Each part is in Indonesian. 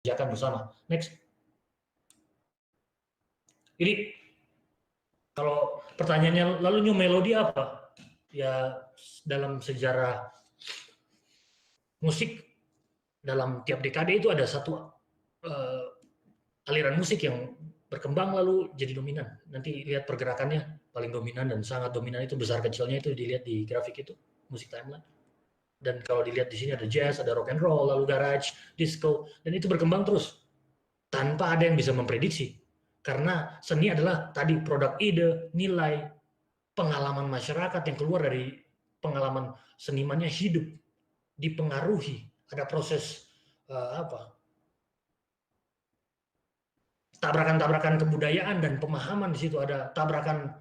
kerjakan bersama. Next. Jadi kalau pertanyaannya lalu new melody apa? Ya dalam sejarah musik dalam tiap dekade itu ada satu aliran musik yang berkembang lalu jadi dominan. Nanti lihat pergerakannya paling dominan dan sangat dominan itu besar kecilnya itu dilihat di grafik itu musik timeline. Dan kalau dilihat di sini ada jazz, ada rock and roll, lalu garage, disco, dan itu berkembang terus tanpa ada yang bisa memprediksi. Karena seni adalah tadi produk ide, nilai, pengalaman masyarakat yang keluar dari pengalaman senimannya hidup, dipengaruhi, ada proses tabrakan-tabrakan kebudayaan dan pemahaman di situ, ada tabrakan,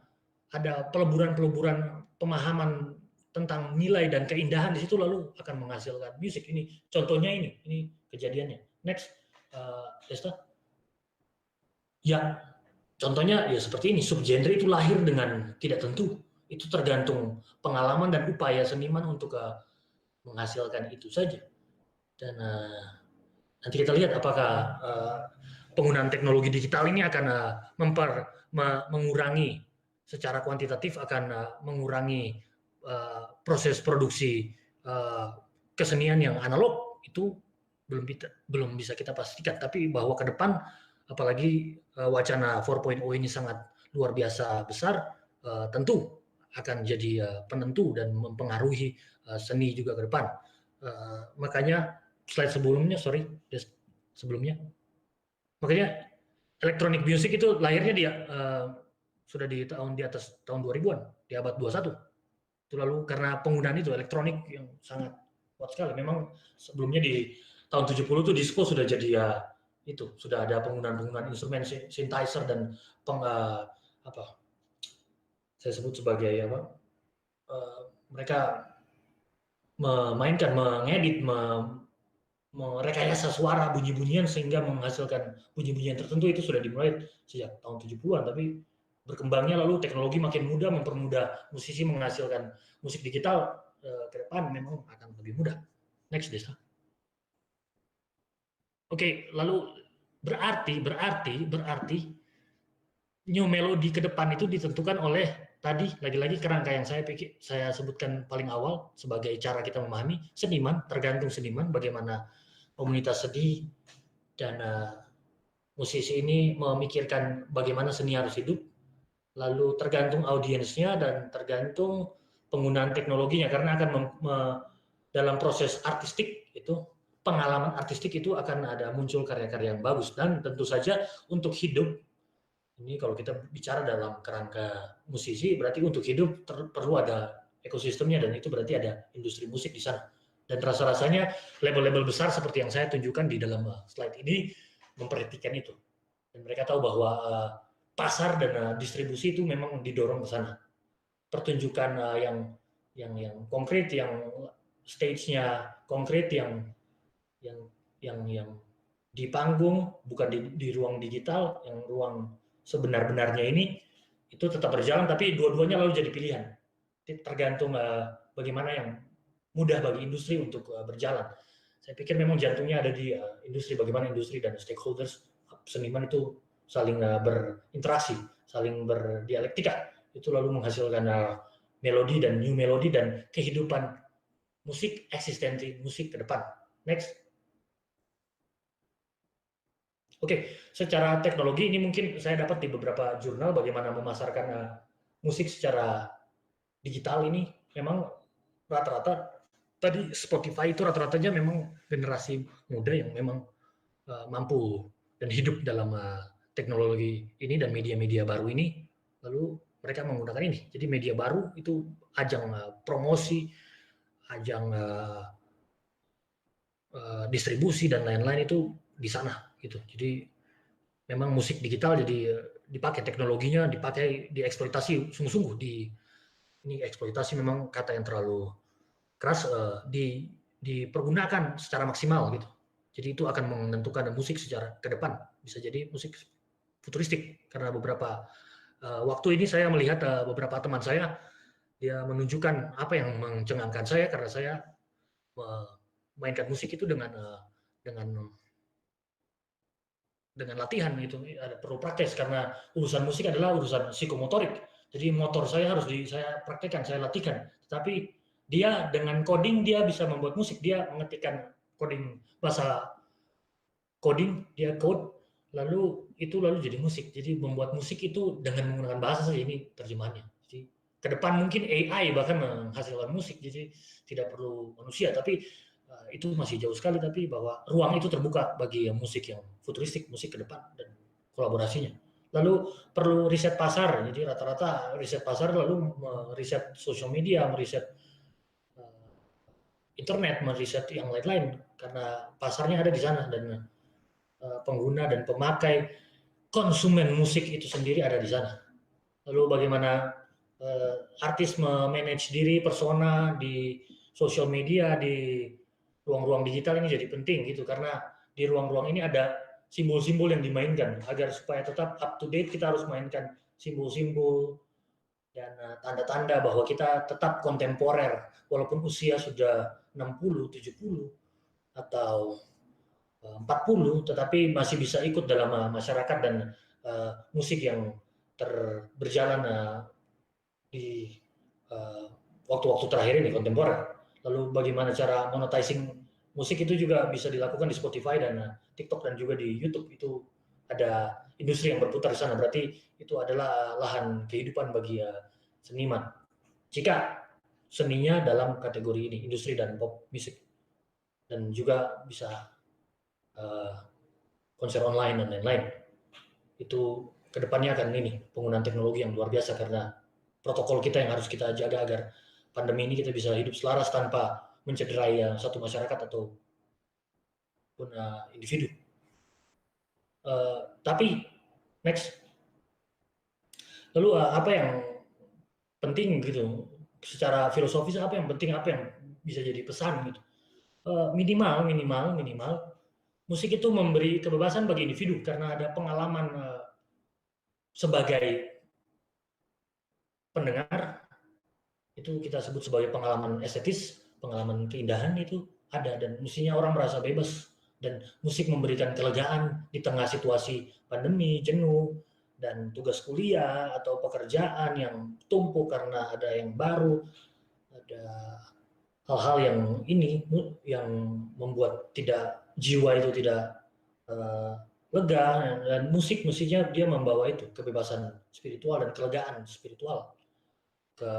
ada peleburan-peleburan pemahaman tentang nilai dan keindahan di situ lalu akan menghasilkan musik. Ini contohnya ini kejadiannya. Next, Desta. Ya, contohnya ya seperti ini, subgenre itu lahir dengan tidak tentu. Itu tergantung pengalaman dan upaya seniman untuk menghasilkan itu saja. Dan nanti kita lihat apakah penggunaan teknologi digital ini akan mengurangi secara kuantitatif, akan mengurangi proses produksi kesenian yang analog. Itu belum bisa kita pastikan, tapi bahwa ke depan apalagi wacana 4.0 ini sangat luar biasa besar, tentu akan jadi penentu dan mempengaruhi seni juga ke depan. Makanya slide sebelumnya, makanya electronic music itu lahirnya dia sudah di atas tahun 2000-an, di abad 21. Itu lalu karena penggunaan itu elektronik yang sangat kuat sekali. Memang sebelumnya di tahun 70 itu disco sudah jadi itu sudah ada penggunaan instrumen synthesizer dan saya sebut sebagai mereka memainkan, mengedit, merekayasa suara bunyi-bunyian sehingga menghasilkan bunyi-bunyian tertentu. Itu sudah dimulai sejak tahun 70-an, tapi berkembangnya lalu teknologi makin mudah mempermudah musisi menghasilkan musik digital. Ke depan memang akan lebih mudah. Next, Desa. Oke, lalu berarti new melody ke depan itu ditentukan oleh tadi lagi-lagi kerangka yang saya sebutkan paling awal sebagai cara kita memahami seniman, tergantung seniman bagaimana komunitas seni dan musisi ini memikirkan bagaimana seni harus hidup, lalu tergantung audiensnya dan tergantung penggunaan teknologinya, karena akan dalam proses artistik itu, pengalaman artistik itu akan ada muncul karya-karya yang bagus. Dan tentu saja untuk hidup, ini kalau kita bicara dalam kerangka musisi, berarti untuk hidup perlu ada ekosistemnya, dan itu berarti ada industri musik di sana. Dan rasa-rasanya label-label besar seperti yang saya tunjukkan di dalam slide ini memperhatikan itu. Dan mereka tahu bahwa pasar dan distribusi itu memang didorong ke sana. Pertunjukan yang konkret, yang stage-nya konkret, yang di panggung, bukan di ruang digital, yang ruang sebenar-benarnya ini, itu tetap berjalan, tapi dua-duanya lalu jadi pilihan. Tergantung bagaimana yang mudah bagi industri untuk berjalan. Saya pikir memang jantungnya ada di industri, bagaimana industri dan stakeholders, seniman itu saling berinteraksi, saling berdialektika, itu lalu menghasilkan melodi dan new melodi dan kehidupan musik, eksistensi musik ke depan. Next. Oke, secara teknologi ini mungkin saya dapat di beberapa jurnal bagaimana memasarkan musik secara digital ini. Memang rata-rata tadi Spotify itu rata-ratanya memang generasi muda yang memang mampu dan hidup dalam teknologi ini dan media-media baru ini. Lalu mereka menggunakan ini. Jadi media baru itu ajang promosi, ajang distribusi dan lain-lain itu di sana gitu. Jadi memang musik digital jadi dipakai teknologinya, dipakai, dieksploitasi sungguh-sungguh. Ini eksploitasi memang kata yang terlalu keras, dipergunakan secara maksimal gitu. Jadi itu akan menentukan musik secara ke depan. Bisa jadi musik futuristik, karena beberapa waktu ini saya melihat beberapa teman saya, dia menunjukkan apa yang mencengangkan saya, karena saya memainkan musik itu dengan dengan latihan gitu, ada perlu praktek karena urusan musik adalah urusan psikomotorik. Jadi motor saya harus saya praktekkan, saya latihkan. Tapi dia dengan coding dia bisa membuat musik, dia mengetikkan coding bahasa coding, dia code lalu jadi musik. Jadi membuat musik itu dengan menggunakan bahasa saja, ini terjemahannya. Jadi ke depan mungkin AI bahkan menghasilkan musik, jadi tidak perlu manusia. Tapi itu masih jauh sekali, tapi bahwa ruang itu terbuka bagi musik yang futuristik, musik ke depan dan kolaborasinya. Lalu perlu riset pasar, jadi rata-rata riset pasar lalu meriset sosial media, meriset internet, meriset yang lain-lain karena pasarnya ada di sana dan pengguna dan pemakai konsumen musik itu sendiri ada di sana. Lalu bagaimana artis memanage diri, persona di sosial media, di ruang-ruang digital ini jadi penting gitu, karena di ruang-ruang ini ada simbol-simbol yang dimainkan agar supaya tetap up to date. Kita harus mainkan simbol-simbol dan tanda-tanda bahwa kita tetap kontemporer walaupun usia sudah 60, 70 atau 40, tetapi masih bisa ikut dalam masyarakat dan musik yang berjalan di waktu-waktu terakhir ini kontemporer. Lalu bagaimana cara monetizing musik itu juga bisa dilakukan di Spotify dan TikTok dan juga di YouTube. Itu ada industri yang berputar di sana, berarti itu adalah lahan kehidupan bagi seniman. Jika seninya dalam kategori ini, industri dan pop music, dan juga bisa konser online dan lain-lain. Itu kedepannya akan ini penggunaan teknologi yang luar biasa, karena protokol kita yang harus kita jaga agar pandemi ini kita bisa hidup selaras tanpa mencederai satu masyarakat ataupun individu. Tapi next, lalu apa yang penting gitu secara filosofis, apa yang penting, apa yang bisa jadi pesan gitu. Minimal musik itu memberi kebebasan bagi individu karena ada pengalaman sebagai pendengar, itu kita sebut sebagai pengalaman estetis, pengalaman keindahan itu ada, dan mestinya orang merasa bebas, dan musik memberikan kelegaan di tengah situasi pandemi, jenuh, dan tugas kuliah atau pekerjaan yang tumpuk karena ada yang baru, ada hal-hal yang ini yang membuat jiwa itu tidak lega, dan musiknya dia membawa itu kebebasan spiritual dan kelegaan spiritual ke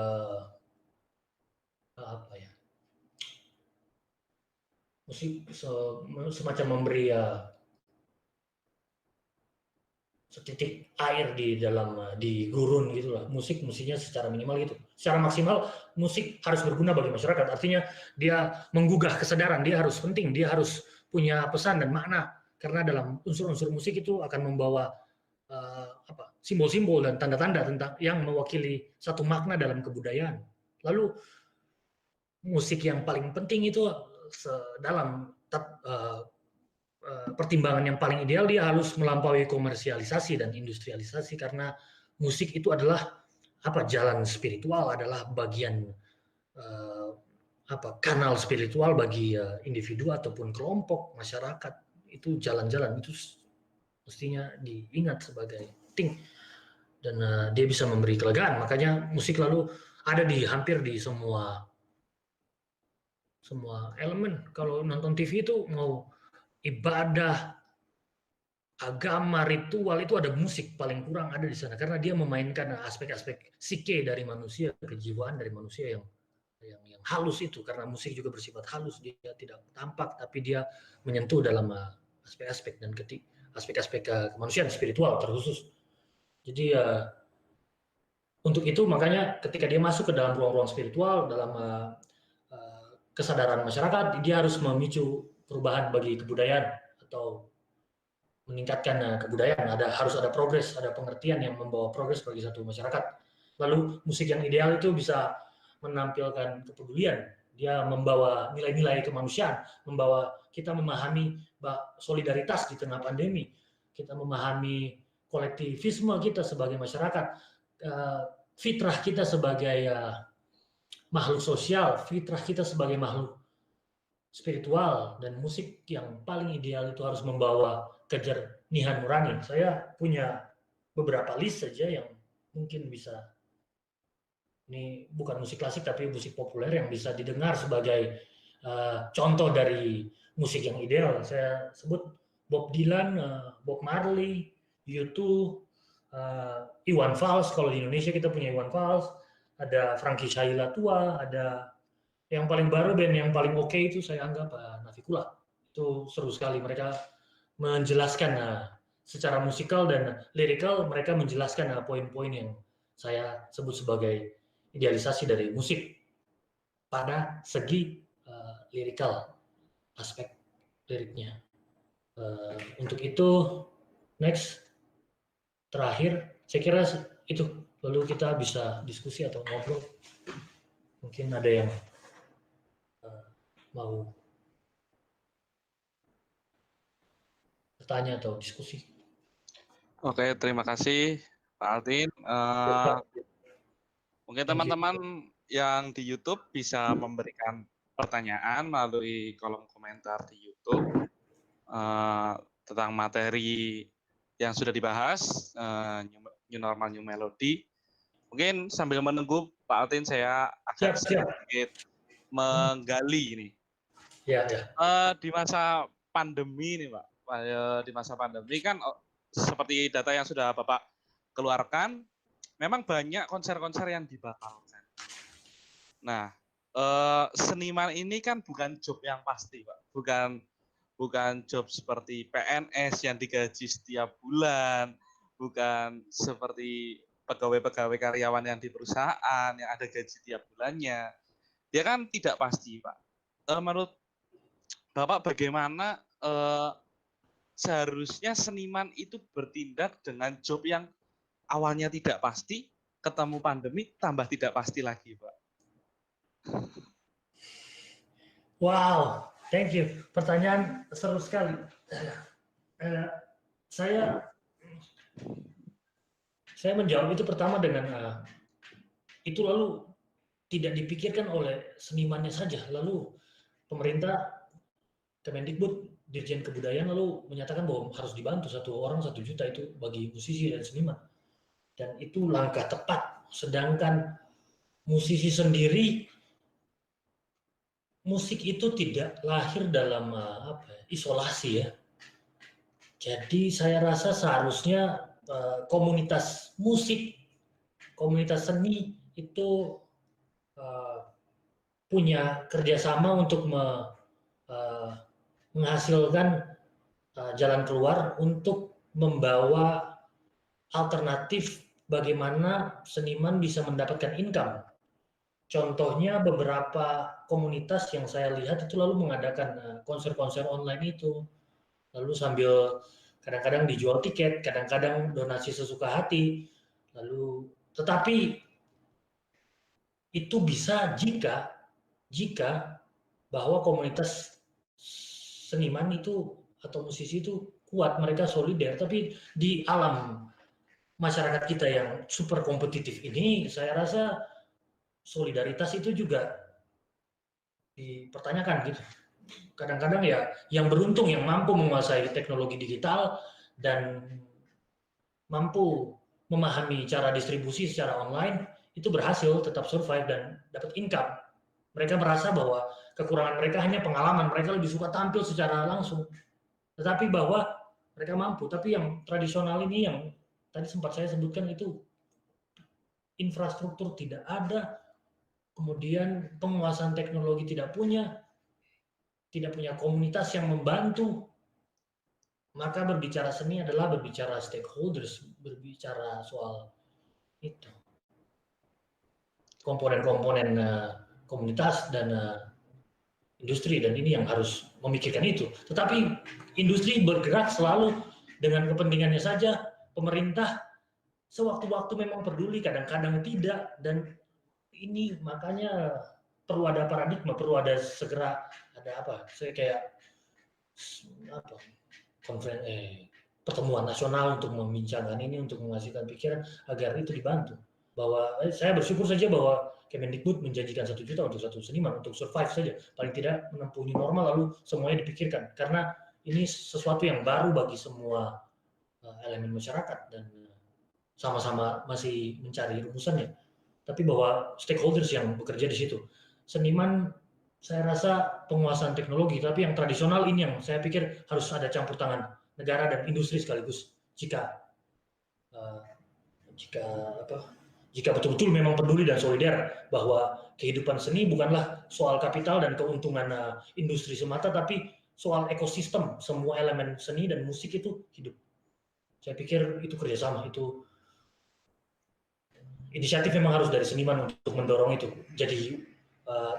apa ya, musik semacam memberi setitik air di dalam di gurun gitulah. Musiknya secara minimal gitu. Secara maksimal musik harus berguna bagi masyarakat, artinya dia menggugah kesadaran, dia harus penting, dia harus punya pesan dan makna, karena dalam unsur-unsur musik itu akan membawa simbol-simbol dan tanda-tanda tentang yang mewakili satu makna dalam kebudayaan. Lalu musik yang paling penting itu dalam pertimbangan yang paling ideal, dia harus melampaui komersialisasi dan industrialisasi, karena musik itu adalah jalan spiritual, adalah bagian kanal spiritual bagi individu ataupun kelompok masyarakat. Itu jalan-jalan, itu mestinya diingat sebagai penting, dan dia bisa memberi kelegaan. Makanya musik lalu ada hampir di semua elemen. Kalau nonton TV itu mau ibadah, agama, ritual, itu ada musik paling kurang ada di sana, karena dia memainkan aspek-aspek psike dari manusia, kejiwaan dari manusia yang halus itu, karena musik juga bersifat halus, dia tidak tampak tapi dia menyentuh dalam aspek-aspek dan aspek-aspek kemanusiaan spiritual terkhusus. Jadi untuk itu makanya ketika dia masuk ke dalam ruang-ruang spiritual, dalam kesadaran masyarakat, dia harus memicu perubahan bagi kebudayaan atau meningkatkan kebudayaan. Harus ada progres, ada pengertian yang membawa progres bagi satu masyarakat. Lalu musik yang ideal itu bisa menampilkan kepedulian, dia membawa nilai-nilai kemanusiaan, membawa kita memahami solidaritas di tengah pandemi, kita memahami kolektivisme kita sebagai masyarakat, fitrah kita sebagai makhluk sosial, fitrah kita sebagai makhluk spiritual dan musik yang paling ideal itu harus membawa kejernihan nurani. Saya punya beberapa list saja yang mungkin bisa, ini bukan musik klasik tapi musik populer yang bisa didengar sebagai contoh dari musik yang ideal. Saya sebut Bob Dylan, Bob Marley, U2, Iwan Fals. Kalau di Indonesia kita punya Iwan Fals, ada Frankie Shayla Tua, ada yang paling baru band yang paling oke itu saya anggap Navikula. Itu seru sekali, mereka menjelaskan secara musikal dan lirikal, mereka menjelaskan poin-poin yang saya sebut sebagai idealisasi dari musik pada segi lirikal, aspek liriknya. Untuk itu, next, terakhir, saya kira itu, lalu kita bisa diskusi atau ngobrol. Mungkin ada yang mau bertanya atau diskusi. Oke, terima kasih Pak Altin. Mungkin teman-teman yang di YouTube bisa memberikan pertanyaan melalui kolom komentar di YouTube tentang materi yang sudah dibahas, New Normal New Melody. Mungkin sambil menunggu Pak Altin, saya agak sedikit menggali ini. Ya. Di masa pandemi ini, Pak, di masa pandemi kan seperti data yang sudah Bapak keluarkan, memang banyak konser-konser yang dibatalkan. Nah, seniman ini kan bukan job yang pasti, Pak. Bukan job seperti PNS yang digaji setiap bulan, bukan seperti pegawai-pegawai karyawan yang di perusahaan yang ada gaji tiap bulannya. Dia kan tidak pasti, Pak. Menurut Bapak bagaimana seharusnya seniman itu bertindak dengan job yang awalnya tidak pasti, ketemu pandemi, tambah tidak pasti lagi, Pak? Wow, thank you. Pertanyaan seru sekali. Saya menjawab itu pertama dengan itu lalu tidak dipikirkan oleh senimannya saja. Lalu pemerintah, Kemendikbud, Dirjen Kebudayaan lalu menyatakan bahwa harus dibantu 1 orang 1 juta itu bagi musisi dan seniman. Dan itu langkah tepat. Sedangkan musisi sendiri, musik itu tidak lahir dalam isolasi ya. Jadi saya rasa seharusnya komunitas musik, komunitas seni itu punya kerjasama untuk menghasilkan jalan keluar untuk membawa alternatif bagaimana seniman bisa mendapatkan income. Contohnya beberapa komunitas yang saya lihat itu lalu mengadakan konser-konser online itu, lalu sambil kadang-kadang dijual tiket, kadang-kadang donasi sesuka hati, lalu tetapi itu bisa jika bahwa komunitas seniman itu atau musisi itu kuat, mereka solider. Tapi di alam masyarakat kita yang super kompetitif ini, saya rasa solidaritas itu juga dipertanyakan gitu. Kadang-kadang ya yang beruntung, yang mampu menguasai teknologi digital dan mampu memahami cara distribusi secara online, itu berhasil tetap survive dan dapat income. Mereka merasa bahwa kekurangan mereka hanya pengalaman, mereka lebih suka tampil secara langsung. Tetapi bahwa mereka mampu, tapi yang tradisional ini yang tadi sempat saya sebutkan itu infrastruktur tidak ada, kemudian penguasaan teknologi tidak punya komunitas yang membantu, maka berbicara seni adalah berbicara stakeholders, berbicara soal itu komponen-komponen komunitas dan industri, dan ini yang harus memikirkan itu. Tetapi industri bergerak selalu dengan kepentingannya saja, pemerintah sewaktu-waktu memang peduli, kadang-kadang tidak, dan ini makanya perlu ada paradigma, perlu ada segera ada saya kayak pertemuan nasional untuk membincangkan ini, untuk menghasilkan pikiran agar itu dibantu, bahwa saya bersyukur saja bahwa Kemendikbud menjanjikan 1 juta untuk satu seniman untuk survive saja, paling tidak menempuh new normal lalu semuanya dipikirkan, karena ini sesuatu yang baru bagi semua elemen masyarakat dan sama-sama masih mencari rumusannya. Tapi bahwa stakeholders yang bekerja di situ, seniman saya rasa penguasaan teknologi, tapi yang tradisional ini yang saya pikir harus ada campur tangan negara dan industri sekaligus jika uh, jika apa jika betul-betul memang peduli dan solidar bahwa kehidupan seni bukanlah soal kapital dan keuntungan industri semata, tapi soal ekosistem, semua elemen seni dan musik itu hidup. Saya pikir itu kerjasama, itu inisiatif memang harus dari seniman untuk mendorong itu. Jadi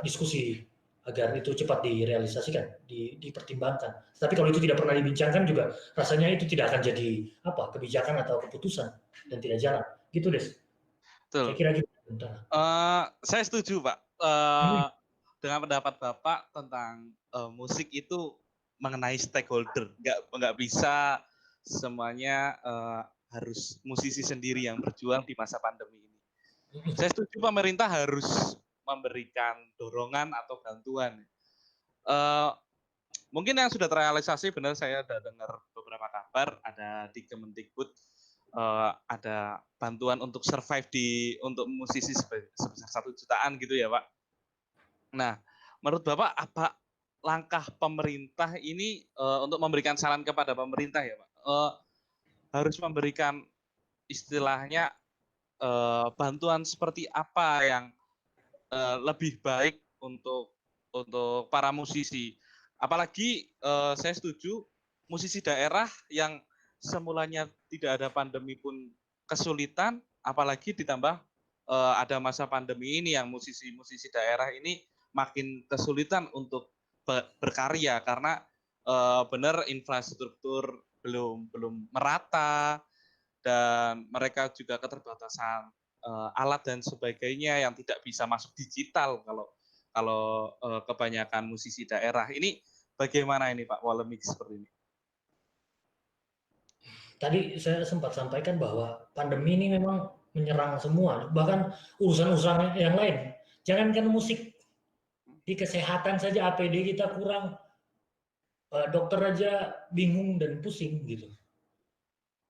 diskusi agar itu cepat direalisasikan, dipertimbangkan. Tapi kalau itu tidak pernah dibincangkan juga, rasanya itu tidak akan jadi kebijakan atau keputusan dan tidak jalan. Gitu, Des. Saya Betul. kira gitu. Saya setuju, Pak. Dengan pendapat Bapak tentang musik itu mengenai stakeholder. Nggak bisa semuanya harus musisi sendiri yang berjuang di masa pandemi ini. Saya setuju pemerintah harus memberikan dorongan atau bantuan. Mungkin yang sudah terrealisasi, benar saya sudah dengar beberapa kabar, ada di Kemendikbud ada bantuan untuk survive untuk musisi sebesar 1 jutaan gitu ya, Pak. Nah, menurut Bapak apa langkah pemerintah ini untuk memberikan saran kepada pemerintah ya, Pak? Harus memberikan istilahnya bantuan seperti apa yang lebih baik untuk para musisi. Apalagi saya setuju musisi daerah yang semulanya tidak ada pandemi pun kesulitan, apalagi ditambah ada masa pandemi ini yang musisi-musisi daerah ini makin kesulitan untuk berkarya karena benar infrastruktur belum merata dan mereka juga keterbatasan alat dan sebagainya yang tidak bisa masuk digital kalau kebanyakan musisi daerah. Ini bagaimana ini Pak polemik seperti ini? Tadi saya sempat sampaikan bahwa pandemi ini memang menyerang semua, bahkan urusan-urusan yang lain. Jangankan musik, di kesehatan saja APD kita kurang, dokter aja bingung dan pusing gitu.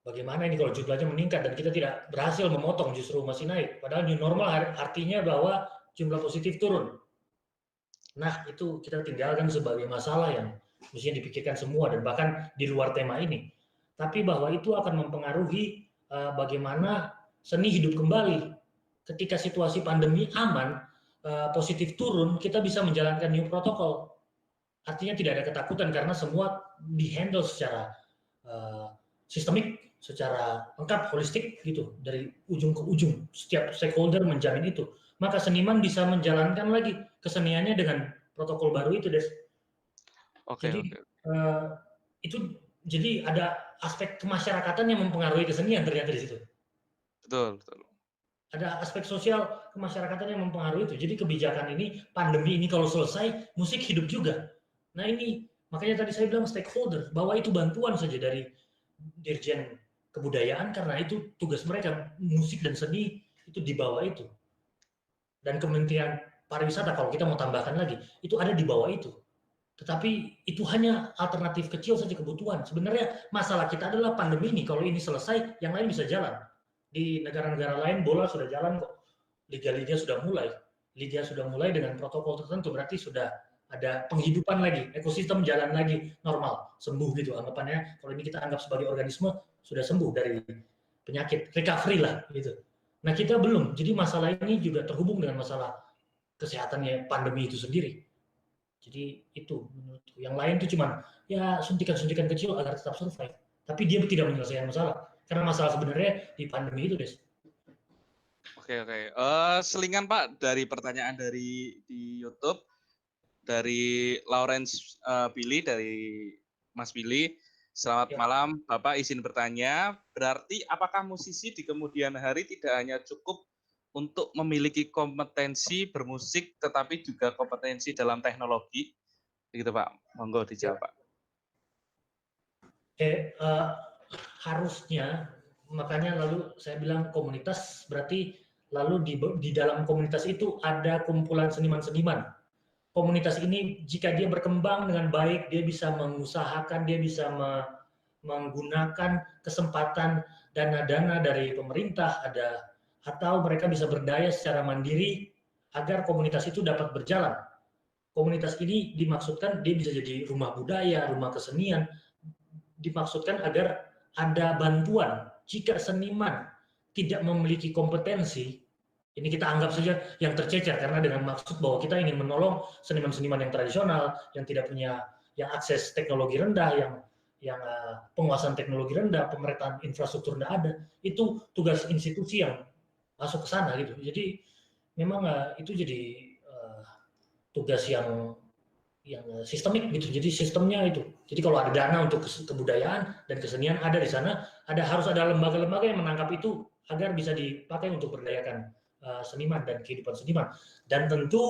Bagaimana ini kalau jumlahnya meningkat dan kita tidak berhasil memotong justru masih naik. Padahal new normal artinya bahwa jumlah positif turun. Nah, itu kita tinggalkan sebagai masalah yang mestinya dipikirkan semua dan bahkan di luar tema ini. Tapi bahwa itu akan mempengaruhi bagaimana seni hidup kembali. Ketika situasi pandemi aman, positif turun, kita bisa menjalankan new protokol. Artinya tidak ada ketakutan karena semua dihandle secara sistemik, secara lengkap, holistik gitu, dari ujung ke ujung. Setiap stakeholder menjamin itu. Maka seniman bisa menjalankan lagi keseniannya dengan protokol baru itu, Des. Jadi itu jadi ada aspek kemasyarakatan yang mempengaruhi kesenian ternyata di situ. Betul. Ada aspek sosial kemasyarakatan yang mempengaruhi itu. Jadi kebijakan ini, pandemi ini kalau selesai, musik hidup juga. Nah ini, makanya tadi saya bilang stakeholder, bahwa itu bantuan saja dari Dirjen Kebudayaan, karena itu tugas mereka, musik dan seni itu di bawah itu. Dan Kementerian Pariwisata, kalau kita mau tambahkan lagi, itu ada di bawah itu. Tetapi itu hanya alternatif kecil saja kebutuhan. Sebenarnya masalah kita adalah pandemi ini. Kalau ini selesai, yang lain bisa jalan. Di negara-negara lain bola sudah jalan kok. Liga-liga sudah mulai. Liga sudah mulai dengan protokol tertentu, berarti sudah ada penghidupan lagi, ekosistem jalan lagi normal, sembuh gitu anggapannya. Kalau ini kita anggap sebagai organisme sudah sembuh dari penyakit, recovery lah gitu. Nah kita belum, jadi masalah ini juga terhubung dengan masalah kesehatannya pandemi itu sendiri. Jadi itu menurutku. Yang lain itu cuma ya suntikan-suntikan kecil agar tetap survive. Tapi dia tidak menyelesaikan masalah. Karena masalah sebenarnya di pandemi itu, Des. Oke. Selingan Pak dari pertanyaan di YouTube dari Lawrence Billy dari Mas Billy. Selamat malam, Bapak izin bertanya. Berarti apakah musisi di kemudian hari tidak hanya cukup untuk memiliki kompetensi bermusik, tetapi juga kompetensi dalam teknologi? Begitu Pak, monggo dijawab Pak. Harusnya, makanya lalu saya bilang komunitas berarti lalu di dalam komunitas itu ada kumpulan seniman-seniman. Komunitas ini jika dia berkembang dengan baik, dia bisa mengusahakan, dia bisa menggunakan kesempatan dana-dana dari pemerintah ada, atau mereka bisa berdaya secara mandiri agar komunitas itu dapat berjalan. Komunitas ini dimaksudkan dia bisa jadi rumah budaya, rumah kesenian, dimaksudkan agar ada bantuan jika seniman tidak memiliki kompetensi. Ini kita anggap saja yang tercecer karena dengan maksud bahwa kita ingin menolong seniman-seniman yang tradisional, yang tidak punya, yang akses teknologi rendah, yang penguasaan teknologi rendah, pemerataan infrastruktur tidak ada. Itu tugas institusi yang masuk ke sana gitu. Jadi memang itu jadi tugas yang sistemik gitu. Jadi sistemnya itu. Jadi kalau ada dana untuk kebudayaan dan kesenian ada di sana, harus ada lembaga-lembaga yang menangkap itu agar bisa dipakai untuk berdayakan seniman dan kehidupan seniman. Dan tentu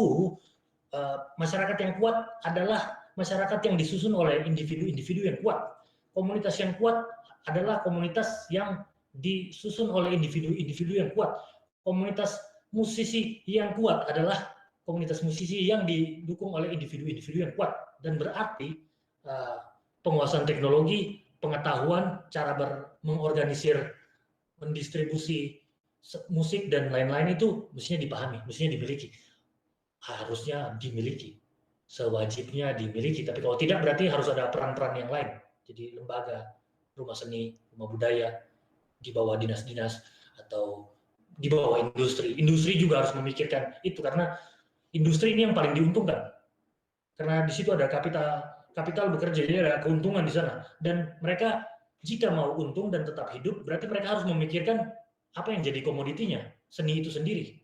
masyarakat yang kuat adalah masyarakat yang disusun oleh individu-individu yang kuat. Komunitas yang kuat adalah komunitas yang disusun oleh individu-individu yang kuat. Komunitas musisi yang kuat adalah komunitas musisi yang didukung oleh individu-individu yang kuat. Dan berarti penguasaan teknologi, pengetahuan, cara mengorganisir, mendistribusi musik dan lain-lain itu mestinya dipahami, mestinya dimiliki. Harusnya dimiliki, sewajibnya dimiliki. Tapi kalau tidak berarti harus ada peran-peran yang lain. Jadi lembaga, rumah seni, rumah budaya, di bawah dinas-dinas, atau di bawah industri. Industri juga harus memikirkan itu, karena industri ini yang paling diuntungkan. Karena di situ ada kapital bekerja, jadi ada keuntungan di sana. Dan mereka jika mau untung dan tetap hidup, berarti mereka harus memikirkan apa yang jadi komoditinya, seni itu sendiri.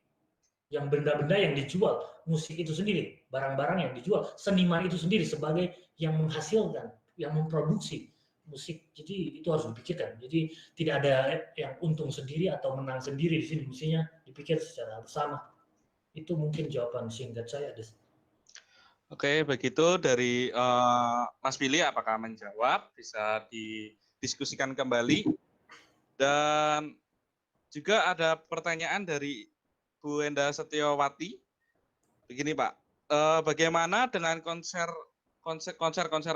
Yang benda-benda yang dijual, musik itu sendiri, barang-barang yang dijual, seniman itu sendiri sebagai yang menghasilkan, yang memproduksi musik. Jadi itu harus dipikirkan. Jadi tidak ada yang untung sendiri atau menang sendiri di sini, mestinya dipikir secara bersama. Itu mungkin jawaban singkat saya, Des. Oke, begitu dari Mas Billy, apakah menjawab? Bisa didiskusikan kembali. Dan juga ada pertanyaan dari Bu Enda Setiawati. Begini Pak, bagaimana dengan konser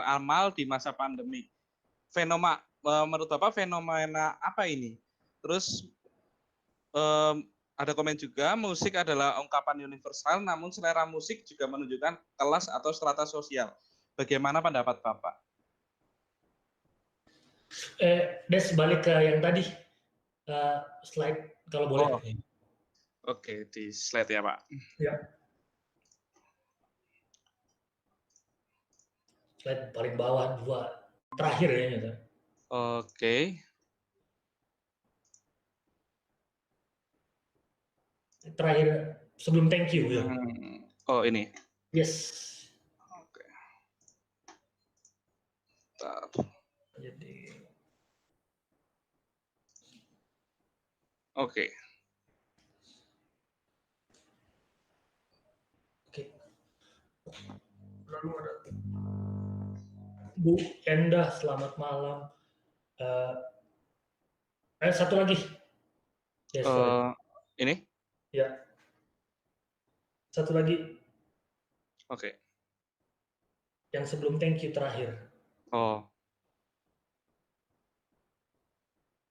amal di masa pandemi? Menurut Bapak fenomena apa ini? Terus ada komen juga, musik adalah ungkapan universal, namun selera musik juga menunjukkan kelas atau strata sosial. Bagaimana pendapat Bapak? Des, balik ke yang tadi, slide kalau boleh. Oh. Oke, di slide ya Pak. Ya. Slide paling bawah, dua terakhir ya. Oke. Terakhir sebelum thank you ya. Oh ini. Yes. Oke. Bentar. Jadi. Oke. Oke. Lalu ada Bu Endah, selamat malam. Satu lagi. Yes, ini? Ya. Satu lagi. Oke. Yang sebelum thank you terakhir. Oh.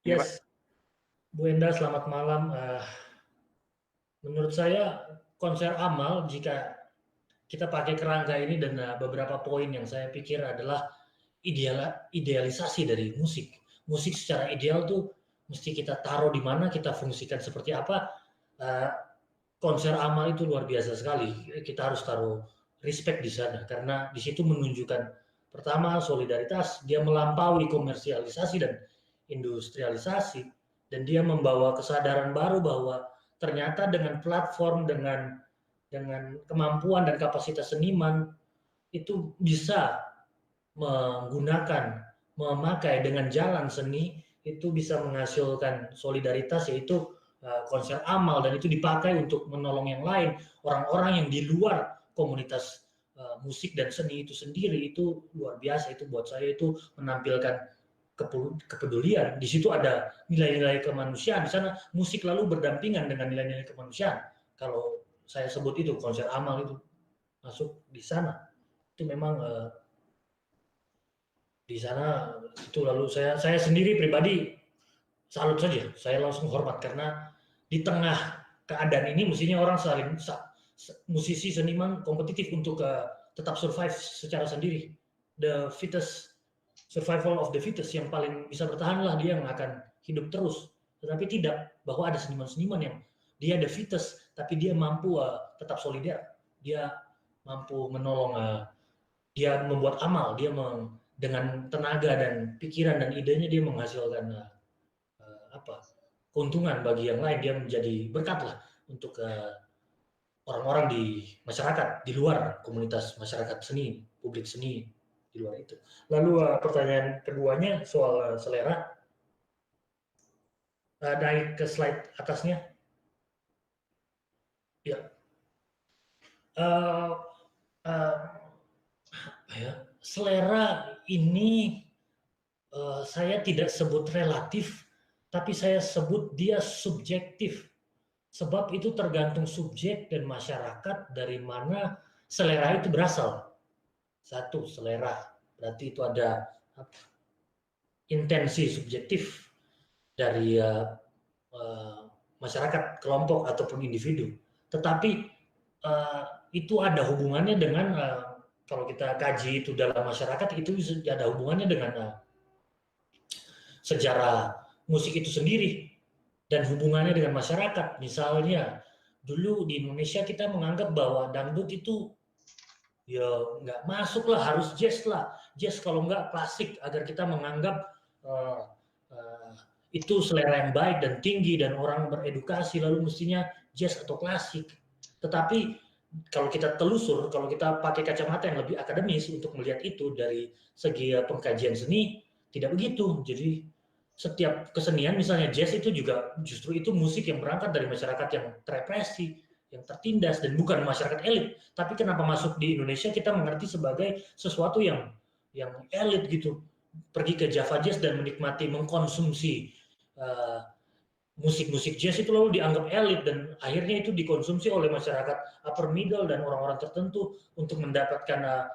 Yes. Pak? Bu Enda, selamat malam. Menurut saya konser amal, jika kita pakai kerangka ini dan beberapa poin yang saya pikir adalah idealisasi dari musik. Musik secara ideal tuh mesti kita taruh di mana, kita fungsikan seperti apa. Konser amal itu luar biasa sekali. Kita harus taruh respect di sana karena di situ menunjukkan pertama solidaritas, dia melampaui komersialisasi dan industrialisasi, dan dia membawa kesadaran baru bahwa ternyata dengan platform, dengan kemampuan dan kapasitas seniman itu bisa memakai dengan jalan seni itu bisa menghasilkan solidaritas, yaitu konser amal, dan itu dipakai untuk menolong yang lain, orang-orang yang di luar komunitas musik dan seni itu sendiri. Itu luar biasa. Itu buat saya itu menampilkan kepedulian. Di situ ada nilai-nilai kemanusiaan. Di sana musik lalu berdampingan dengan nilai-nilai kemanusiaan. Kalau saya sebut itu konser amal itu masuk di sana. Itu memang di sana itu lalu saya sendiri pribadi salut saja. Saya langsung hormat karena di tengah keadaan ini mestinya orang saling musisi seniman kompetitif untuk tetap survive secara sendiri. The fittest, survival of the fittest, yang paling bisa bertahanlah dia yang akan hidup terus. Tetapi tidak bahwa ada seniman-seniman yang dia the fittest tapi dia mampu tetap solider. Dia mampu menolong, dia membuat amal, dia dengan tenaga dan pikiran dan idenya dia menghasilkan keuntungan bagi yang lain. Dia menjadi berkat lah untuk orang-orang di masyarakat, di luar komunitas masyarakat seni, publik seni di luar itu. Lalu pertanyaan keduanya soal selera. Naik ke slide atasnya. Ya. Selera ini saya tidak sebut relatif, tapi saya sebut dia subjektif. Sebab itu tergantung subjek dan masyarakat dari mana selera itu berasal. Satu, selera. Berarti itu ada intensi subjektif dari masyarakat, kelompok, ataupun individu. Tetapi itu ada hubungannya dengan, kalau kita kaji itu dalam masyarakat, itu ada hubungannya dengan sejarah musik itu sendiri dan hubungannya dengan masyarakat. Misalnya dulu di Indonesia kita menganggap bahwa dangdut itu ya nggak masuk lah, harus jazz lah, jazz kalau nggak klasik, agar kita menganggap itu selera yang baik dan tinggi dan orang beredukasi, lalu mestinya jazz atau klasik. Tetapi kalau kita telusur, kalau kita pakai kacamata yang lebih akademis untuk melihat itu dari segi pengkajian seni, tidak begitu. Jadi setiap kesenian, misalnya jazz itu juga justru itu musik yang berangkat dari masyarakat yang terrepresi, yang tertindas, dan bukan masyarakat elit. Tapi kenapa masuk di Indonesia kita mengerti sebagai sesuatu yang elit gitu. Pergi ke Java Jazz dan menikmati, mengkonsumsi musik-musik jazz itu lalu dianggap elit, dan akhirnya itu dikonsumsi oleh masyarakat upper middle dan orang-orang tertentu untuk mendapatkan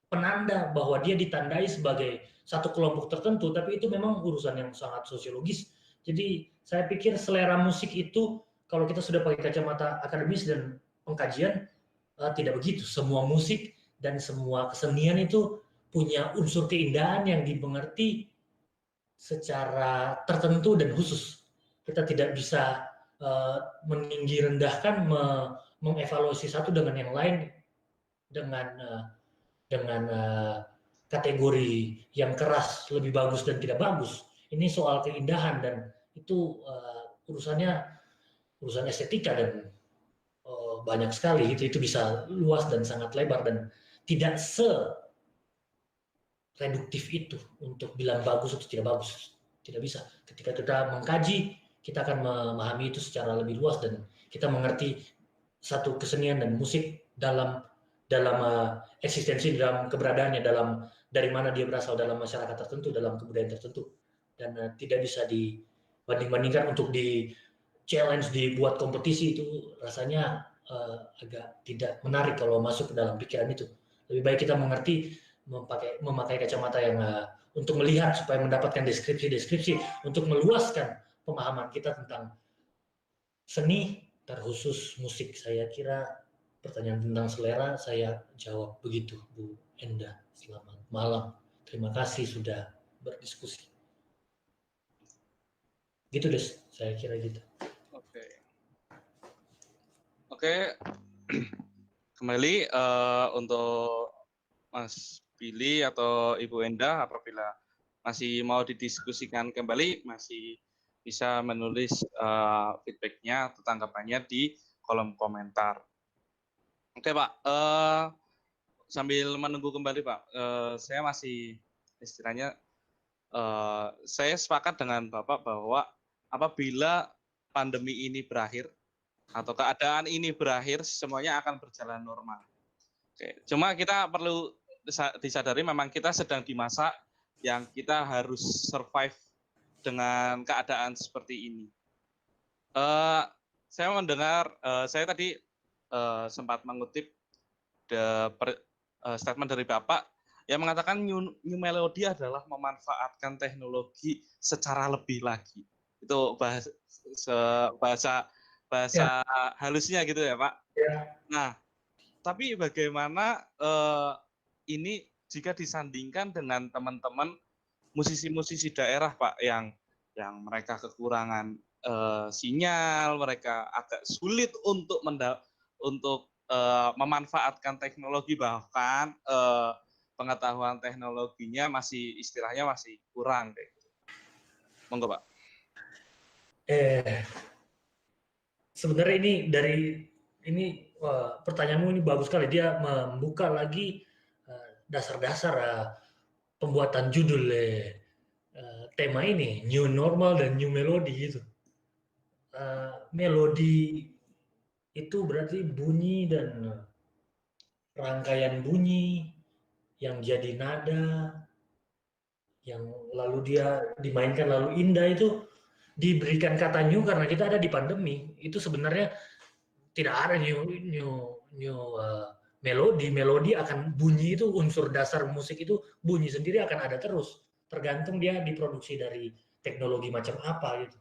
penanda bahwa dia ditandai sebagai satu kelompok tertentu. Tapi itu memang urusan yang sangat sosiologis. Jadi saya pikir selera musik itu kalau kita sudah pakai kacamata akademis dan pengkajian, tidak begitu. Semua musik dan semua kesenian itu punya unsur keindahan yang dimengerti secara tertentu dan khusus. Kita tidak bisa meninggi rendahkan, mengevaluasi satu dengan yang lain dengan kategori yang keras lebih bagus dan tidak bagus. Ini soal keindahan, dan itu urusan estetika dan banyak sekali. Itu bisa luas dan sangat lebar dan tidak reduktif itu untuk bilang bagus atau tidak bagus. Tidak bisa. Ketika kita mengkaji, kita akan memahami itu secara lebih luas dan kita mengerti satu kesenian dan musik dalam eksistensi, dalam keberadaannya, dari mana dia berasal, dalam masyarakat tertentu, dalam kebudayaan tertentu, dan tidak bisa dibanding-bandingkan untuk di challenge, dibuat kompetisi. Itu rasanya agak tidak menarik kalau masuk ke dalam pikiran itu. Lebih baik kita mengerti, memakai kacamata yang untuk melihat, supaya mendapatkan deskripsi untuk meluaskan pemahaman kita tentang seni, terkhusus musik. Saya kira pertanyaan tentang selera saya jawab begitu, Bu Enda. Selamat malam. Terima kasih sudah berdiskusi. Gitu, Des. Saya kira gitu. Oke. Kembali untuk Mas Billy atau Ibu Enda, apabila masih mau didiskusikan kembali, masih bisa menulis feedback-nya atau tanggapannya di kolom komentar. Oke Pak, sambil menunggu kembali Pak, saya masih istilahnya, saya sepakat dengan Bapak bahwa apabila pandemi ini berakhir atau keadaan ini berakhir, semuanya akan berjalan normal. Oke, cuma kita perlu disadari memang kita sedang di masa yang kita harus survive dengan keadaan seperti ini. Saya mendengar, saya tadi sempat mengutip statement dari Bapak yang mengatakan new melody adalah memanfaatkan teknologi secara lebih lagi. Itu bahasa Ya, halusnya gitu ya, Pak. ya. Nah, tapi bagaimana ini jika disandingkan dengan teman-teman musisi-musisi daerah, Pak, yang mereka kekurangan sinyal, mereka agak sulit untuk memanfaatkan teknologi, bahkan pengetahuan teknologinya masih istilahnya masih kurang kayak gitu. Monggo, Pak. Sebenarnya ini pertanyaanmu ini bagus sekali. Dia membuka lagi dasar-dasar pembuatan judul tema ini, new normal dan new melody gitu. Melodi itu berarti bunyi dan rangkaian bunyi yang jadi nada, yang lalu dia dimainkan lalu indah, itu diberikan kata new karena kita ada di pandemi. Itu sebenarnya tidak ada new melodi akan bunyi, itu unsur dasar musik itu bunyi sendiri akan ada terus, tergantung dia diproduksi dari teknologi macam apa gitu.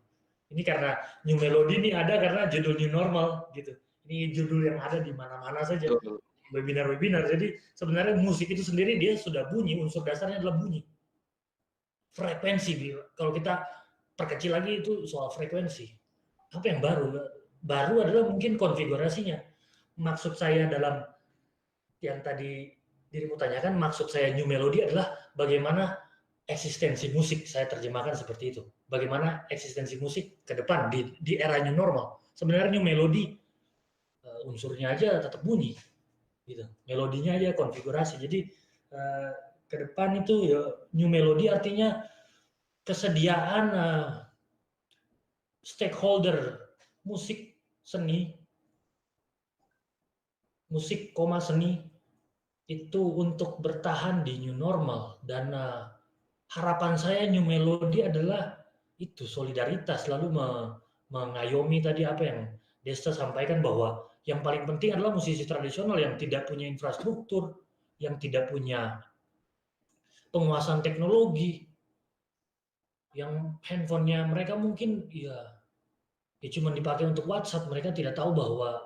Ini karena new melody ini ada karena judul new normal gitu. Ini judul yang ada di mana-mana saja, webinar. Jadi sebenarnya musik itu sendiri dia sudah bunyi, unsur dasarnya adalah bunyi. Frekuensi, kalau kita perkecil lagi itu soal frekuensi. Apa yang baru? Baru adalah mungkin konfigurasinya. Maksud saya dalam yang tadi dirimu tanyakan, maksud saya new melody adalah bagaimana eksistensi musik, saya terjemahkan seperti itu. Bagaimana eksistensi musik ke depan di era new normal. Sebenarnya new melody unsurnya aja tetap bunyi, gitu. Melodinya aja konfigurasi. Jadi ke depan itu ya new melody artinya kesediaan stakeholder musik seni itu untuk bertahan di new normal. Dan harapan saya new melody adalah itu solidaritas, lalu mengayomi tadi apa yang Desta sampaikan, bahwa yang paling penting adalah musisi tradisional yang tidak punya infrastruktur, yang tidak punya penguasaan teknologi, yang handphonenya mereka mungkin ya cuma dipakai untuk WhatsApp, mereka tidak tahu bahwa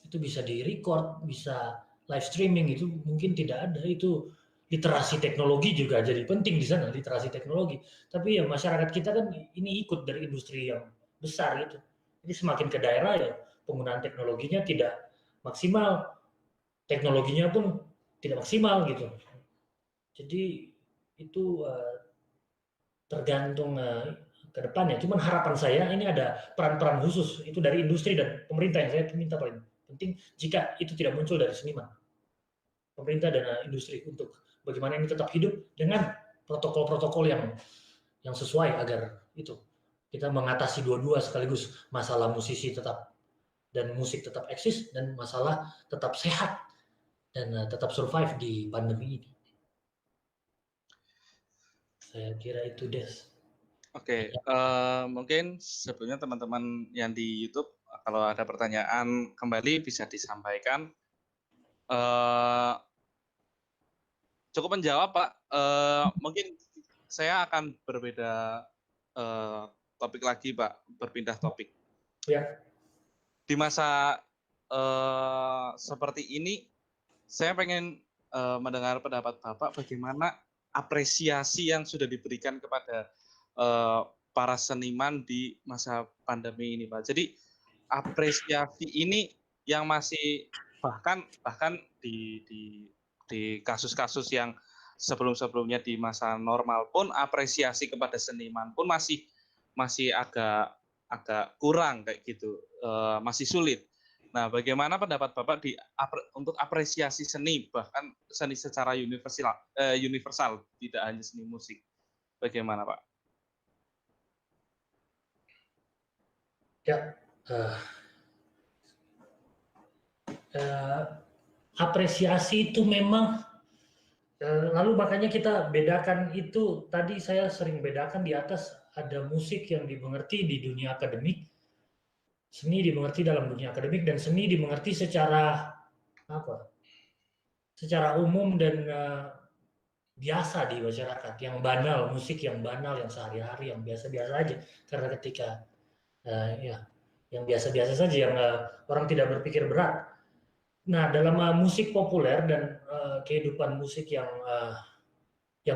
itu bisa di-record, bisa live streaming, itu mungkin tidak ada. Itu literasi teknologi juga jadi penting di sana, literasi teknologi. Tapi ya masyarakat kita kan ini ikut dari industri yang besar gitu. Jadi semakin ke daerah ya penggunaan teknologinya tidak maksimal, teknologinya pun tidak maksimal gitu. Jadi itu tergantung ke depannya. Cuman harapan saya ini ada peran-peran khusus itu dari industri dan pemerintah yang saya minta paling penting, jika itu tidak muncul dari seniman, pemerintah dan industri, untuk bagaimana ini tetap hidup dengan protokol-protokol yang sesuai agar itu kita mengatasi dua-dua sekaligus, masalah musisi tetap dan musik tetap eksis, dan masalah tetap sehat dan tetap survive di pandemi ini. Saya kira itu, Des. Oke, mungkin sebelumnya teman-teman yang di YouTube kalau ada pertanyaan kembali bisa disampaikan. Cukup menjawab, Pak. Mungkin saya akan berbeda topik lagi, Pak, berpindah topik. Ya. Di masa seperti ini, saya pengen mendengar pendapat Bapak bagaimana apresiasi yang sudah diberikan kepada para seniman di masa pandemi ini, Pak. Jadi apresiasi ini yang masih bahkan di kasus-kasus yang sebelum-sebelumnya di masa normal pun apresiasi kepada seniman pun masih agak kurang kayak gitu, masih sulit. Nah, bagaimana pendapat Bapak untuk apresiasi seni, bahkan seni secara universal, tidak hanya seni musik? Bagaimana, Pak? Ya, apresiasi itu memang Lalu makanya kita bedakan itu, tadi saya sering bedakan di atas, ada musik yang dimengerti di dunia akademik, seni dimengerti dalam dunia akademik, dan seni dimengerti secara apa? Secara umum dan biasa di masyarakat, yang banal, musik yang banal, yang sehari-hari, yang biasa-biasa aja. Karena ketika ya, yang biasa-biasa saja, yang orang tidak berpikir berat. Nah, dalam musik populer dan kehidupan musik yang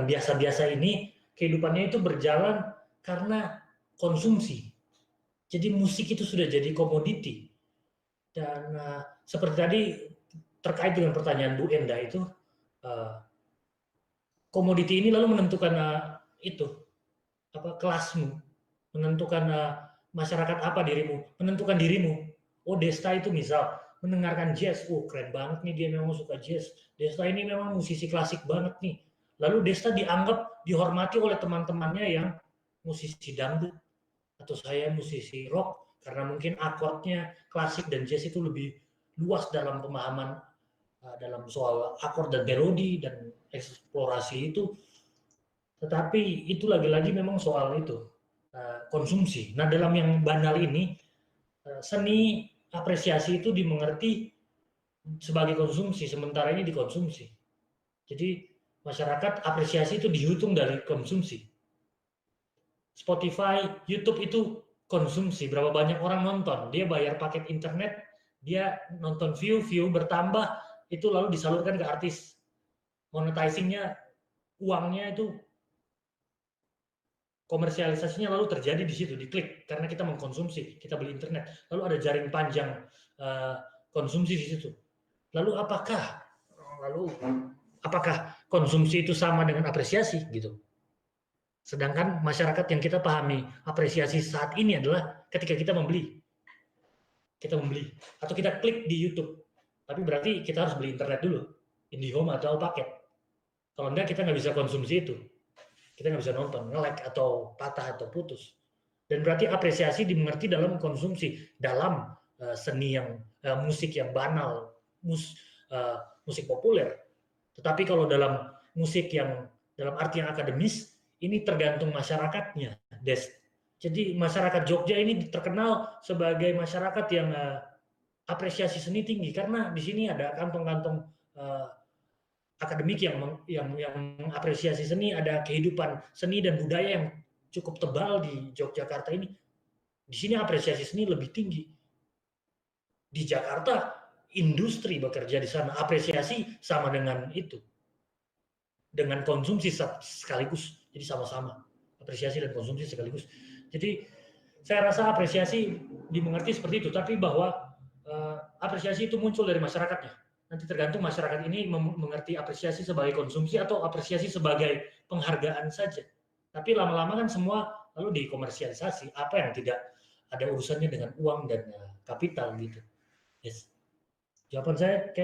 biasa-biasa ini, kehidupannya itu berjalan karena konsumsi. Jadi musik itu sudah jadi komoditi. Dan seperti tadi terkait dengan pertanyaan Bu Enda itu, komoditi ini lalu menentukan itu apa kelasmu, menentukan masyarakat apa dirimu, menentukan dirimu. Oh, Desta itu misal mendengarkan jazz, oh keren banget nih, dia memang suka jazz. Desta ini memang musisi klasik banget nih. Lalu Desta dianggap dihormati oleh teman-temannya yang musisi dangdut, atau saya musisi rock, karena mungkin akordnya klasik dan jazz itu lebih luas dalam pemahaman dalam soal akord dan melodi dan eksplorasi itu. Tetapi itu lagi-lagi memang soal itu konsumsi. Nah, dalam yang banal ini, seni apresiasi itu dimengerti sebagai konsumsi, sementara ini dikonsumsi. Jadi masyarakat apresiasi itu dihitung dari konsumsi. Spotify, YouTube itu konsumsi, berapa banyak orang nonton, dia bayar paket internet, dia nonton view bertambah, itu lalu disalurkan ke artis. Monetizingnya, uangnya itu, komersialisasinya lalu terjadi di situ, diklik, karena kita mengkonsumsi, kita beli internet, lalu ada jaring panjang konsumsi di situ. Lalu apakah konsumsi itu sama dengan apresiasi gitu? Sedangkan masyarakat yang kita pahami apresiasi saat ini adalah ketika kita membeli atau kita klik di YouTube. Tapi berarti kita harus beli internet dulu, IndiHome atau paket. Kalau enggak kita nggak bisa konsumsi itu. Kita nggak bisa nonton, nge-lag atau patah atau putus. Dan berarti apresiasi dimengerti dalam konsumsi, dalam seni yang musik yang banal, musik populer. Tetapi kalau dalam musik yang dalam arti yang akademis, ini tergantung masyarakatnya, Des. Jadi masyarakat Jogja ini terkenal sebagai masyarakat yang apresiasi seni tinggi, karena di sini ada kantong-kantong akademik yang mengapresiasi seni, ada kehidupan seni dan budaya yang cukup tebal di Yogyakarta ini. Di sini apresiasi seni lebih tinggi. Di Jakarta industri bekerja di sana, apresiasi sama dengan itu, dengan konsumsi sekaligus. Jadi sama-sama apresiasi dan konsumsi sekaligus. Jadi saya rasa apresiasi dimengerti seperti itu, tapi bahwa apresiasi itu muncul dari masyarakatnya. Nanti tergantung masyarakat ini mengerti apresiasi sebagai konsumsi atau apresiasi sebagai penghargaan saja. Tapi lama-lama kan semua lalu dikomersialisasi, apa yang tidak ada urusannya dengan uang dan kapital gitu. Yes. Jawaban saya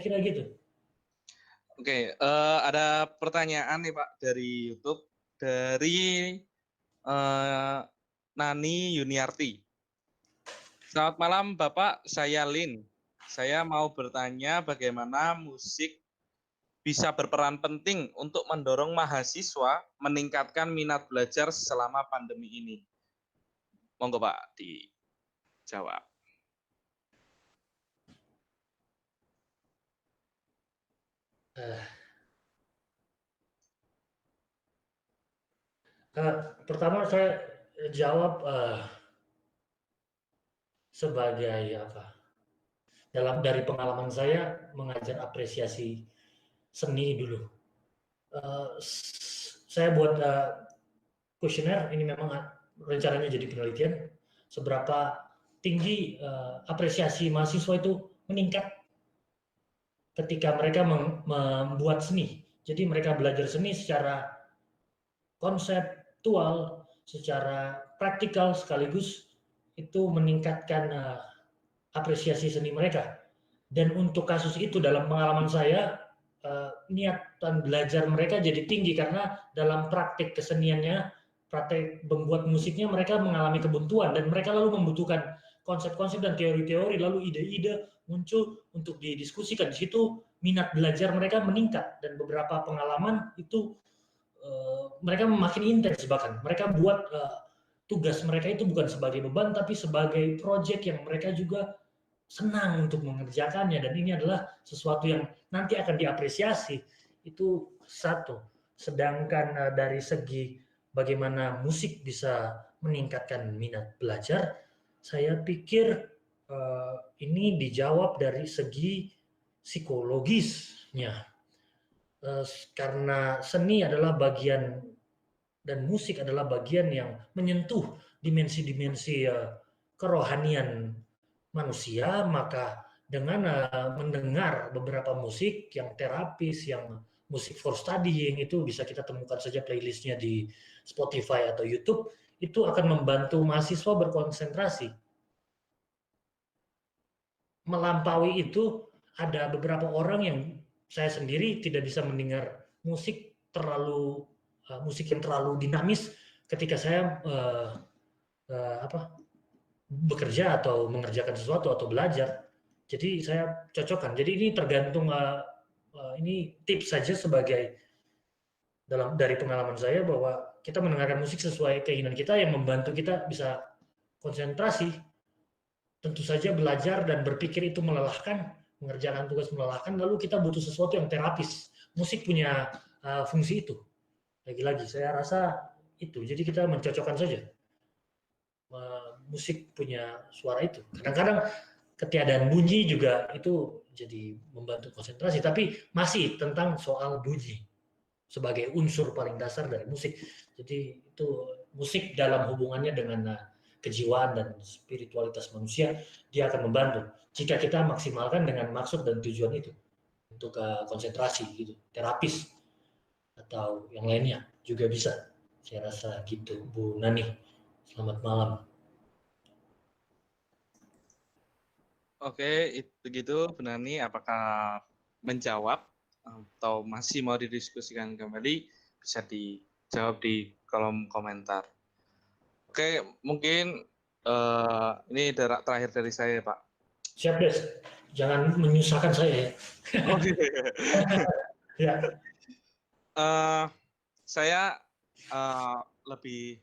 kira gitu. Oke, ada pertanyaan nih Pak dari YouTube, dari Nani Yuniarti. Selamat malam Bapak, saya Lin. Saya mau bertanya bagaimana musik bisa berperan penting untuk mendorong mahasiswa meningkatkan minat belajar selama pandemi ini. Monggo Pak dijawab. Pertama saya jawab sebagai apa? Dari pengalaman saya mengajar apresiasi seni dulu. Saya buat kuesioner, ini memang rencananya jadi penelitian, seberapa tinggi apresiasi mahasiswa itu meningkat ketika mereka membuat seni. Jadi mereka belajar seni secara konseptual, secara praktikal sekaligus itu meningkatkan apresiasi seni mereka. Dan untuk kasus itu dalam pengalaman saya, niatan belajar mereka jadi tinggi karena dalam praktik keseniannya, praktik membuat musiknya mereka mengalami kebuntuan dan mereka lalu membutuhkan konsep-konsep dan teori-teori, lalu ide-ide muncul untuk didiskusikan. Di situ minat belajar mereka meningkat dan beberapa pengalaman itu mereka makin intens, bahkan mereka buat tugas mereka itu bukan sebagai beban tapi sebagai proyek yang mereka juga senang untuk mengerjakannya, dan ini adalah sesuatu yang nanti akan diapresiasi. Itu satu. Sedangkan dari segi bagaimana musik bisa meningkatkan minat belajar, saya pikir ini dijawab dari segi psikologisnya. Karena seni adalah bagian dan musik adalah bagian yang menyentuh dimensi-dimensi kerohanian manusia, maka dengan mendengar beberapa musik yang terapis, yang musik for studying, itu bisa kita temukan saja playlistnya di Spotify atau YouTube, itu akan membantu mahasiswa berkonsentrasi. Melampaui itu, ada beberapa orang yang saya sendiri tidak bisa mendengar musik musik yang terlalu dinamis ketika saya bekerja atau mengerjakan sesuatu atau belajar. Jadi saya cocokkan. Jadi ini tergantung, ini tips saja sebagai dari pengalaman saya, bahwa kita mendengarkan musik sesuai keinginan kita yang membantu kita bisa konsentrasi. Tentu saja belajar dan berpikir itu melelahkan, mengerjakan tugas melelahkan, lalu kita butuh sesuatu yang terapis. Musik punya fungsi itu. Lagi-lagi saya rasa itu. Jadi kita mencocokkan saja. Musik punya suara itu. Kadang-kadang ketiadaan bunyi juga itu jadi membantu konsentrasi, tapi masih tentang soal bunyi sebagai unsur paling dasar dari musik. Jadi itu musik dalam hubungannya dengan kejiwaan dan spiritualitas manusia, dia akan membantu jika kita maksimalkan dengan maksud dan tujuan itu untuk konsentrasi gitu, terapis atau yang lainnya juga bisa. Saya rasa gitu, Bu Nani. Selamat malam. Oke, itu begitu, Bu Nani. Apakah menjawab atau masih mau didiskusikan kembali? Bisa dijawab di kolom komentar. Oke, mungkin ini terakhir dari saya, Pak. Siap, Des. Jangan menyusahkan saya ya. Oke. Ya. Saya lebih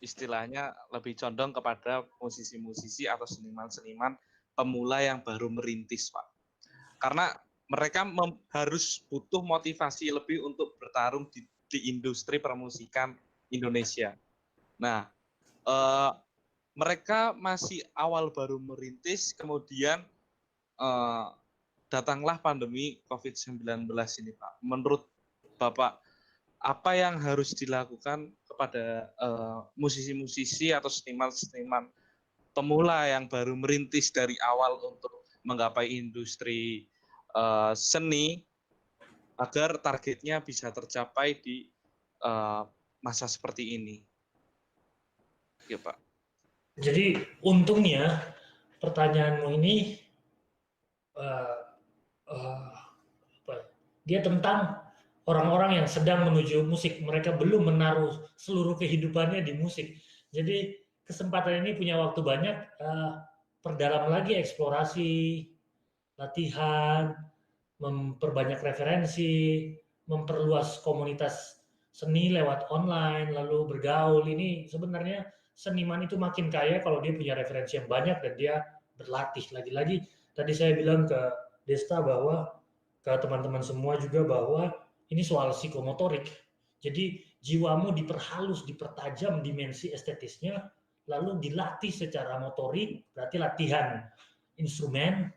istilahnya lebih condong kepada musisi-musisi atau seniman-seniman pemula yang baru merintis, Pak. Karena mereka harus butuh motivasi lebih untuk bertarung di industri permusikan Indonesia. Nah, mereka masih awal baru merintis, kemudian datanglah pandemi COVID-19 ini, Pak. Menurut Bapak, apa yang harus dilakukan kepada musisi-musisi atau seniman-seniman pemula yang baru merintis dari awal untuk menggapai industri seni agar targetnya bisa tercapai di masa seperti ini? Ya, Pak. Jadi untungnya pertanyaanmu ini dia tentang orang-orang yang sedang menuju musik. Mereka belum menaruh seluruh kehidupannya di musik. Jadi kesempatan ini punya waktu banyak, perdalam lagi eksplorasi, latihan, memperbanyak referensi, memperluas komunitas seni lewat online, lalu bergaul. Ini sebenarnya seniman itu makin kaya kalau dia punya referensi yang banyak dan dia berlatih. Lagi-lagi tadi saya bilang ke Desta bahwa ke teman-teman semua juga bahwa ini soal psikomotorik. Jadi jiwamu diperhalus, dipertajam dimensi estetisnya, lalu dilatih secara motorik, berarti latihan instrumen,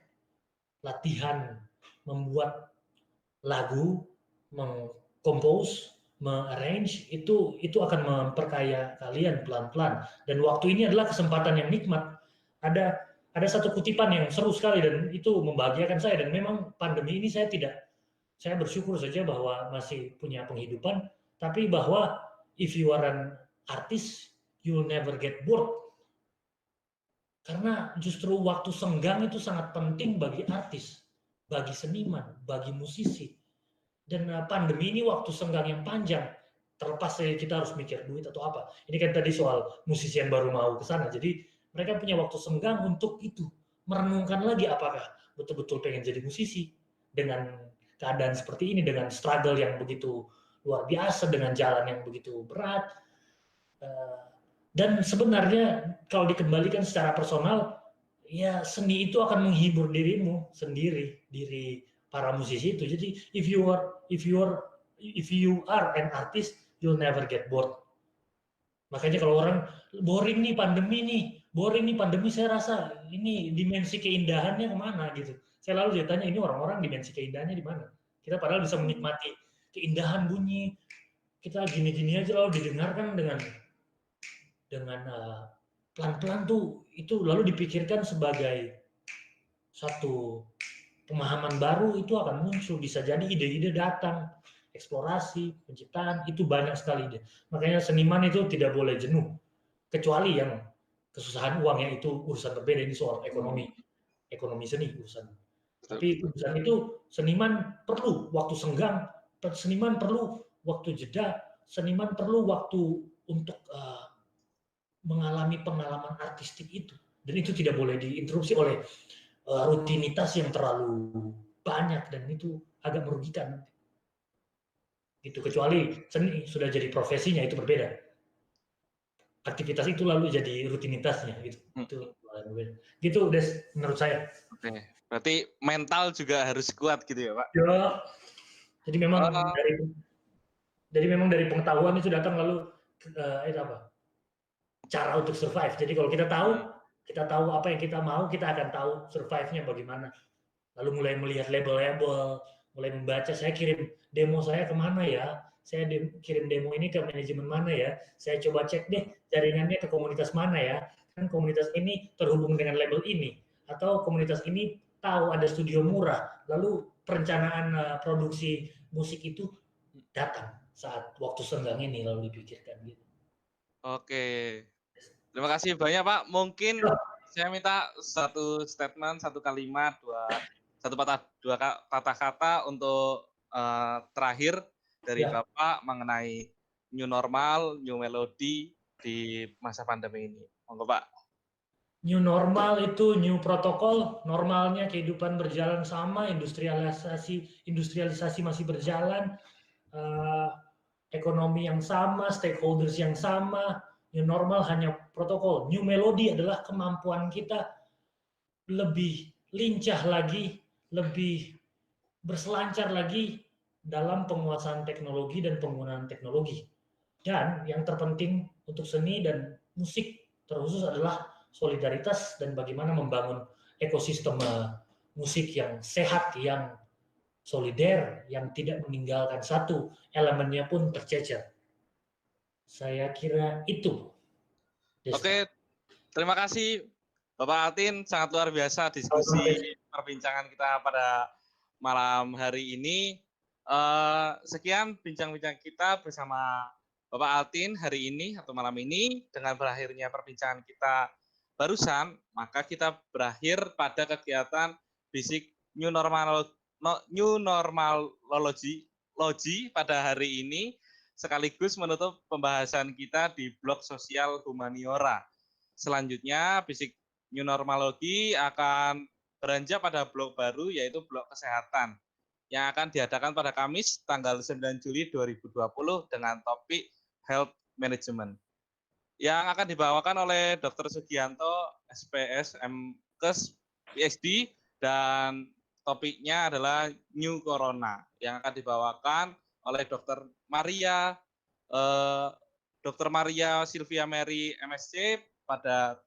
latihan membuat lagu, mengcompose, mengarrange, itu akan memperkaya kalian pelan-pelan. Dan waktu ini adalah kesempatan yang nikmat. Ada satu kutipan yang seru sekali dan itu membahagiakan saya, dan memang pandemi ini saya bersyukur saja bahwa masih punya penghidupan, tapi bahwa if you are an artist, you will never get bored. Karena justru waktu senggang itu sangat penting bagi artis, bagi seniman, bagi musisi. Dan pandemi ini waktu senggang yang panjang, terlepas dari kita harus mikir duit atau apa. Ini kan tadi soal musisi yang baru mau ke sana, jadi mereka punya waktu senggang untuk itu, merenungkan lagi apakah betul-betul pengen jadi musisi, dengan keadaan seperti ini, dengan struggle yang begitu luar biasa, dengan jalan yang begitu berat. Dan sebenarnya kalau dikembalikan secara personal, ya seni itu akan menghibur dirimu sendiri, diri para musisi itu. Jadi if you are an artist, you'll never get bored. Makanya kalau orang boring nih pandemi, saya rasa ini dimensi keindahannya kemana gitu. Saya lalu dia tanya, ini orang-orang dimensi keindahannya di mana? Kita padahal bisa menikmati keindahan bunyi, kita gini-gini aja lalu didengarkan dengan pelan-pelan tuh, itu lalu dipikirkan sebagai satu pemahaman baru, itu akan muncul, bisa jadi ide-ide datang, eksplorasi, penciptaan, itu banyak sekali ide. Makanya seniman itu tidak boleh jenuh, kecuali yang kesusahan uang, ya itu urusan berbeda, ini soal ekonomi seni urusan. Tapi urusan itu seniman perlu waktu senggang, seniman perlu waktu jeda, seniman perlu waktu untuk mengalami pengalaman artistik itu, dan itu tidak boleh diinterupsi oleh rutinitas yang terlalu banyak, dan itu agak merugikan gitu. Kecuali seni sudah jadi profesinya, itu berbeda, aktivitas itu lalu jadi rutinitasnya gitu. Gitu Des, menurut saya. Oke, berarti mental juga harus kuat gitu ya Pak? Ya, jadi memang dari pengetahuan itu datang, lalu itu apa, cara untuk survive. Jadi kalau kita tahu apa yang kita mau, kita akan tahu survive-nya bagaimana. Lalu mulai melihat label-label, mulai membaca, saya kirim demo saya kemana ya, saya kirim demo ini ke manajemen mana ya, saya coba cek deh jaringannya ke komunitas mana ya, kan komunitas ini terhubung dengan label ini, atau komunitas ini tahu ada studio murah, lalu perencanaan produksi musik itu datang saat waktu senggang ini, lalu dipikirkan gitu. Oke, terima kasih banyak Pak. Mungkin saya minta satu statement, satu kalimat, dua kata-kata untuk terakhir dari Bapak mengenai new normal, new melody di masa pandemi ini. Monggo Pak. New normal itu new protokol, normalnya kehidupan berjalan sama, industrialisasi masih berjalan, ekonomi yang sama, stakeholders yang sama. New normal hanya protokol. New melody adalah kemampuan kita lebih lincah lagi, lebih berselancar lagi dalam penguasaan teknologi dan penggunaan teknologi. Dan yang terpenting untuk seni dan musik terkhusus adalah solidaritas dan bagaimana membangun ekosistem musik yang sehat, yang solider, yang tidak meninggalkan satu elemennya pun tercecer. Saya kira itu. Oke, terima kasih Bapak Altin, sangat luar biasa diskusi perbincangan kita pada malam hari ini. Sekian bincang-bincang kita bersama Bapak Altin hari ini atau malam ini. Dengan berakhirnya perbincangan kita barusan, maka kita berakhir pada kegiatan Basic New Normalology pada hari ini, sekaligus menutup pembahasan kita di blog sosial humaniora. Selanjutnya, Basic New Normalology akan beranjak pada blog baru, yaitu blog kesehatan, yang akan diadakan pada Kamis tanggal 9 Juli 2020 dengan topik Health Management, yang akan dibawakan oleh Dr. Sugianto, SPS, MKes, PhD, dan topiknya adalah New Corona, yang akan dibawakan oleh Dr. Maria Sylvia Mary, MSc, pada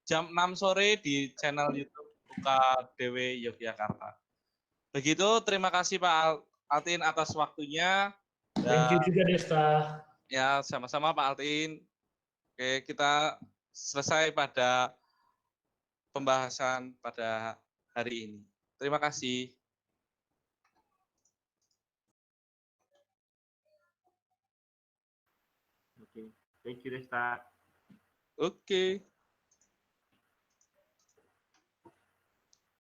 jam 6 sore di channel YouTube UKDW Yogyakarta. Begitu, terima kasih Pak Altin atas waktunya. Thank you juga Desta. Ya, sama-sama Pak Altin. Oke, kita selesai pada pembahasan pada hari ini. Terima kasih. Oke, thank you Desta. Oke.